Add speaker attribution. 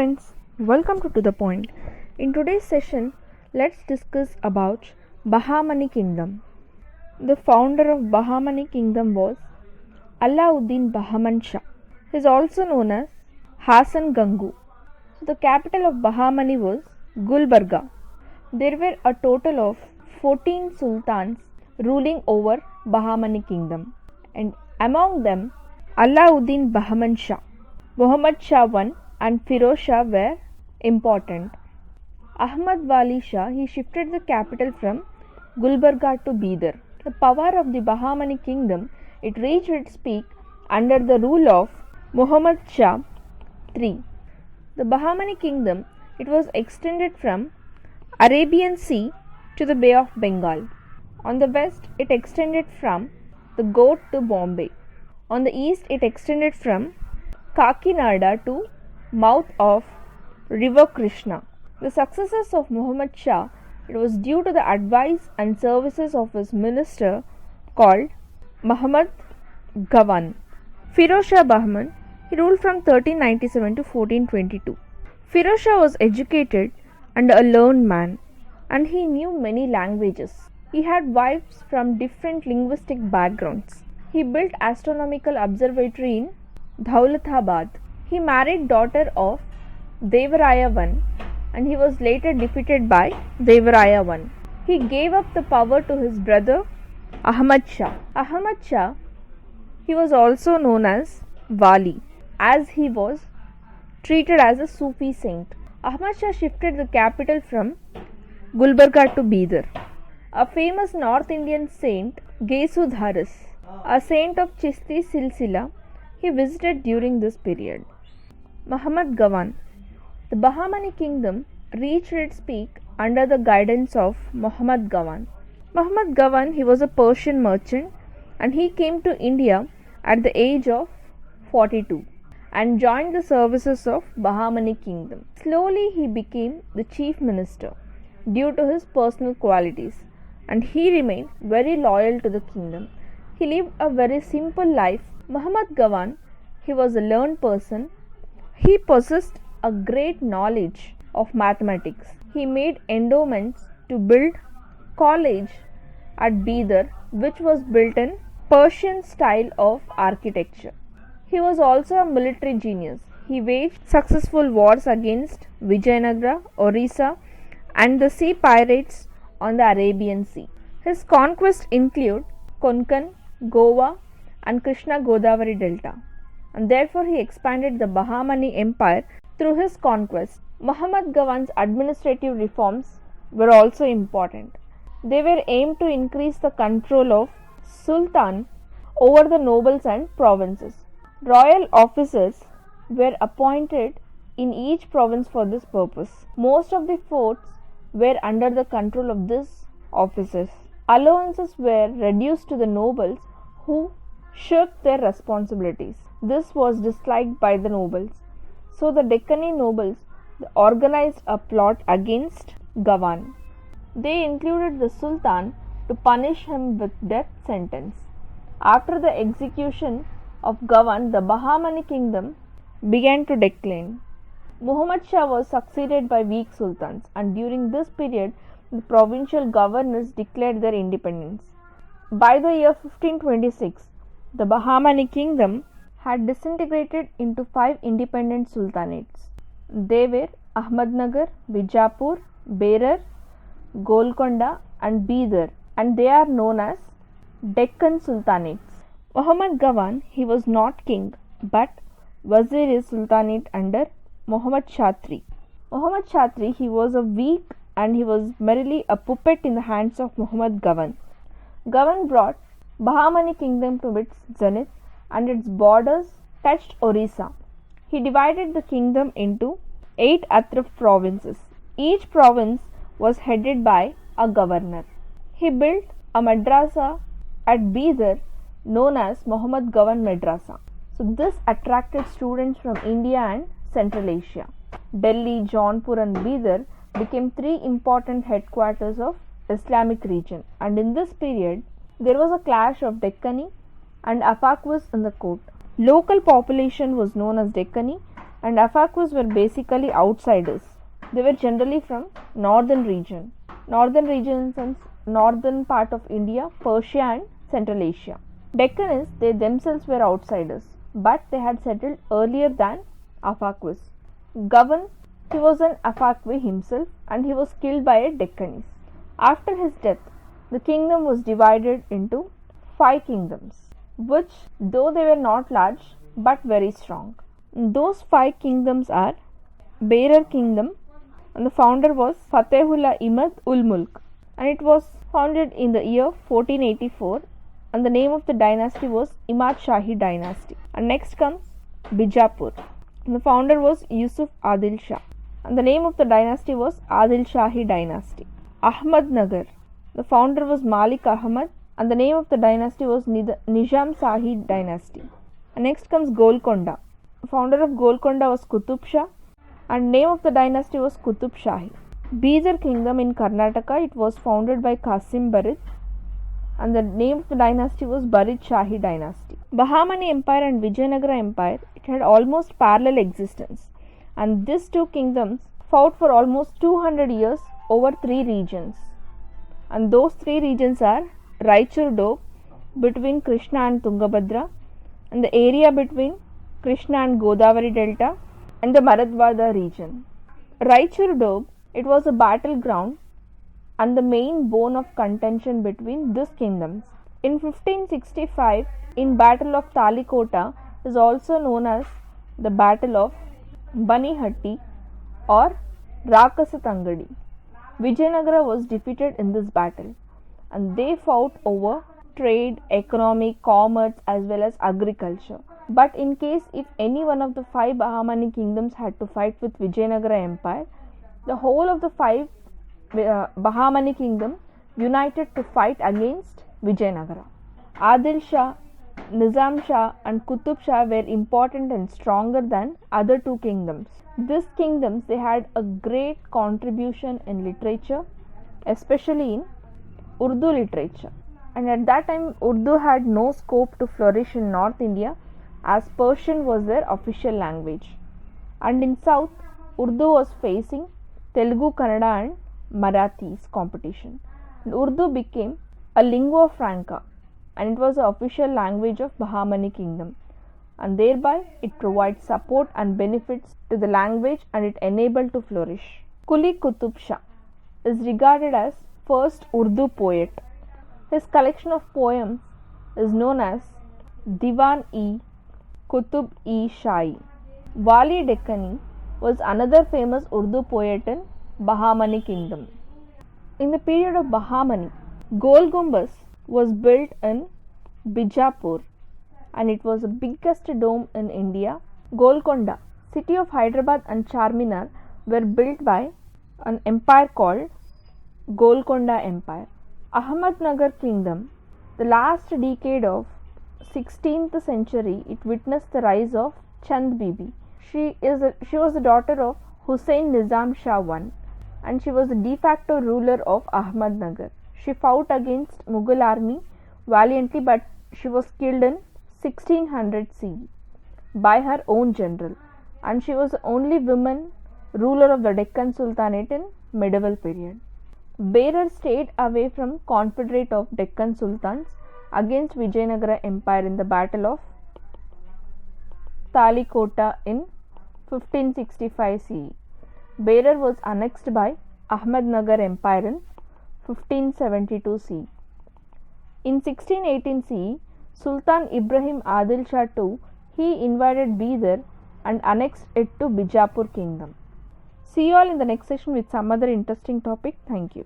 Speaker 1: friends, welcome to the Point. In today's session, let's discuss about Bahamani Kingdom. The founder of Bahamani Kingdom was Alauddin Bahman Shah. He is also known as Hasan Gangu. So the capital of Bahamani was Gulbarga. There were a total of 14 sultans ruling over Bahamani Kingdom, and among them Alauddin Bahman Shah, Muhammad Shah I and Firoz Shah were important. Ahamad Wali Shah, he shifted the capital from Gulbarga to Bidar. The power of the Bahamani Kingdom, it reached its peak under the rule of Muhammad Shah III. The Bahamani Kingdom, it was extended from Arabian Sea to the Bay of Bengal. On the west, it extended from the Goat to Bombay. On the east, it extended from Kakinada to mouth of river Krishna. The successes of Muhammad Shah, it was due to the advice and services of his minister called Muhammad Gawan. Firoz Shah Bahman, he ruled from 1397 to 1422. Firoz Shah was educated and a learned man, and he knew many languages. He had wives from different linguistic backgrounds. He built astronomical observatory in Daulatabad. He married daughter of Devaraya I, and he was later defeated by Devaraya I. He gave up the power to his brother Ahamad Shah. Ahamad Shah, he was also known as Wali, as he was treated as a Sufi saint. Ahmad Shah shifted the capital from Gulbarga to Bidar. A famous North Indian saint, Gesudharis, a saint of Chishti Silsila, he visited during this period. Muhammad Gawan. The Bahamani Kingdom reached its peak under the guidance of Muhammad Gawan. Muhammad Gawan, he was a Persian merchant, and he came to India at the age of 42 and joined the services of Bahamani Kingdom. Slowly he became the chief minister due to his personal qualities, and he remained very loyal to the kingdom. He lived a very simple life. Muhammad Gawan, he was a learned person. He possessed a great knowledge of mathematics. He made endowments to build college at Bidar, which was built in Persian style of architecture. He was also a military genius. He waged successful wars against Vijayanagara, Orissa, and the sea pirates on the Arabian Sea. His conquests include Konkan, Goa, and Krishna Godavari Delta, and therefore he expanded the Bahamani Empire through his conquest. Muhammad Gawan's administrative reforms were also important. They were aimed to increase the control of Sultan over the nobles and provinces. Royal officers were appointed in each province for this purpose. Most of the forts were under the control of these officers. Allowances were reduced to the nobles who shirked their responsibilities. This was disliked by the nobles. So the Deccani nobles organized a plot against Gawan. They included the Sultan to punish him with death sentence. After the execution of Gawan, the Bahamani Kingdom began to decline. Muhammad Shah was succeeded by weak sultans, and during this period the provincial governors declared their independence. By the year 1526, the Bahamani Kingdom had disintegrated into 5 independent sultanates. They were Ahmadnagar, Bijapur, Berar, Golconda and Bidar, and they are known as Deccan Sultanates. Muhammad Gawan, he was not king but Wazir-e-Sultanate under Muhammad Shah III. Muhammad Shah III, he was a weak and he was merely a puppet in the hands of Muhammad Gawan. Gawan brought Bahamani Kingdom to its zenith and its borders touched Orissa. He divided the kingdom into 8 Atraf provinces. Each province was headed by a governor. He built a madrasa at Bidar known as Muhammad Gawan Madrasa. So this attracted students from India and Central Asia. Delhi, Jaunpur and Bidar became 3 important headquarters of Islamic region, and in this period there was a clash of Deccani and Afaquis in the court. Local population was known as Deccani and Afaquis were basically outsiders. They were generally from northern region in sense northern part of India, Persia and Central Asia. Deccanists, they themselves were outsiders, but they had settled earlier than Afaquis. Gavan, he was an Afaqui himself and he was killed by a Deccanese. After his death, the kingdom was divided into 5 kingdoms, which though they were not large but very strong. Those 5 kingdoms are Berar Kingdom, and the founder was Fatehullah Imad ul Mulk, and it was founded in the year 1484, and the name of the dynasty was Imad Shahi dynasty. And next comes Bijapur, and the founder was Yusuf Adil Shah, and the name of the dynasty was Adil Shahi dynasty. Ahmad Nagar, the founder was Malik Ahamad, and the name of the dynasty was Nizam Shahi dynasty. And next comes Golconda. The founder of Golconda was Qutub Shah, and name of the dynasty was Qutub Shahi. Bidar Kingdom in Karnataka, it was founded by Qasim Barid, and the name of the dynasty was Barid Shahi dynasty. Bahamani Empire and Vijayanagara Empire, it had almost parallel existence, and these 2 kingdoms fought for almost 200 years over 3 regions, and those 3 regions are Raichur Doab between Krishna and Tungabhadra, and the area between Krishna and Godavari Delta, and the Marathwada region. Raichur Doab, it was a battleground and the main bone of contention between these kingdoms. In 1565, in Battle of Talikota is also known as the Battle of Banihatti or Rakasa Tangadi. Vijayanagara was defeated in this battle, and they fought over trade, economic, commerce as well as agriculture. But in case if any one of the 5 Bahamani kingdoms had to fight with Vijayanagara Empire, the whole of the 5 Bahamani kingdom united to fight against Vijayanagara. Adil Shah, Nizam Shah and Qutub Shah were important and stronger than other 2 kingdoms. These kingdoms, they had a great contribution in literature, especially in Urdu literature. And at that time, Urdu had no scope to flourish in North India, as Persian was their official language. And in South, Urdu was facing Telugu, Kannada and Marathis competition. And Urdu became a lingua franca, and it was the official language of Bahamani Kingdom, and thereby it provides support and benefits to the language, and it enabled to flourish. Quli Qutub Shah is regarded as first Urdu poet. His collection of poems is known as Diwan-e Qutub-e Shahi. Wali Deccani was another famous Urdu poet in Bahamani Kingdom. In the period of Bahamani, Gol Gumbaz was built in Bijapur, and it was the biggest dome in India. Golconda, city of Hyderabad and Charminar were built by an empire called Golconda Empire. Ahmadnagar Kingdom, the last decade of 16th century, it witnessed the rise of Chand Bibi. She was the daughter of Hussain Nizam Shah I, and she was the de facto ruler of Ahmadnagar. She fought against Mughal army valiantly, but she was killed in 1600 CE by her own general, and she was the only woman ruler of the Deccan Sultanate in medieval period. Berar stayed away from confederate of Deccan Sultans against Vijayanagara Empire in the Battle of Talikota in 1565 CE. Berar was annexed by Ahmadnagar Empire in 1572 CE. In 1618 CE, Sultan Ibrahim Adil Shah II, he invaded Bidar and annexed it to Bijapur Kingdom. See you all in the next session with some other interesting topic. Thank you.